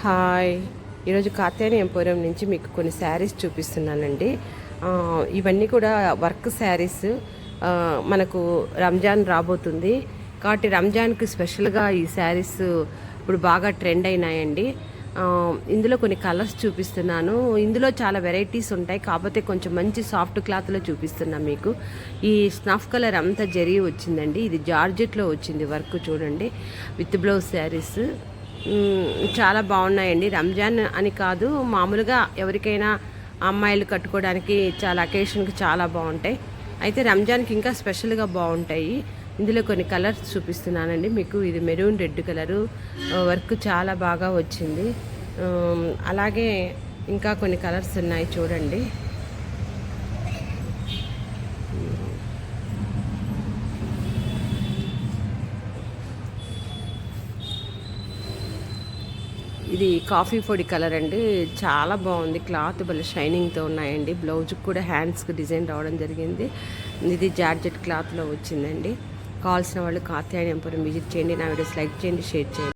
Hi, ఈరోజు Katyayani emporium నుంచి మీకు కొన్ని శారీస్ చూపిస్తున్నానండి. ఇవన్నీ కూడా వర్క్ శారీస్. మనకు రంజాన్ రాబోతుంది కాబట్టి రంజాన్కి స్పెషల్గా ఈ శారీస్ ఇప్పుడు బాగా ట్రెండ్ అయినాయండి. ఇందులో కొన్ని కలర్స్ చూపిస్తున్నాను. ఇందులో చాలా వెరైటీస్ ఉంటాయి, కాకపోతే కొంచెం మంచి సాఫ్ట్ క్లాత్లో చూపిస్తున్నాను మీకు. ఈ స్నఫ్ కలర్ అంతా జరిగి వచ్చిందండి. ఇది జార్జెట్లో వచ్చింది వర్క్, చూడండి, విత్ బ్లౌజ్ శారీస్ చాలా బాగున్నాయండి. రంజాన్ అని కాదు, మామూలుగా ఎవరికైనా అమ్మాయిలు కట్టుకోవడానికి చాలా అకేషన్కి చాలా బాగుంటాయి. అయితే రంజాన్కి ఇంకా స్పెషల్గా బాగుంటాయి. ఇందులో కొన్ని కలర్స్ చూపిస్తున్నానండి మీకు. ఇది మెరూన్ రెడ్ కలరు వర్క్ చాలా బాగా వచ్చింది. అలాగే ఇంకా కొన్ని కలర్స్ ఉన్నాయి, చూడండి. ఇది కాఫీ పొడి కలర్ అండి, చాలా బాగుంది. క్లాత్ భలే షైనింగ్తో ఉన్నాయండి. బ్లౌజ్కి కూడా హ్యాండ్స్కి డిజైన్ రావడం జరిగింది. ఇది జార్జెట్ క్లాత్లో వచ్చిందండి. కావాల్సిన వాళ్ళు కాత్యాయని ఎంపోరియం విజిట్ చేయండి. నా వీడియోస్ లైక్ చేయండి, షేర్ చేయండి.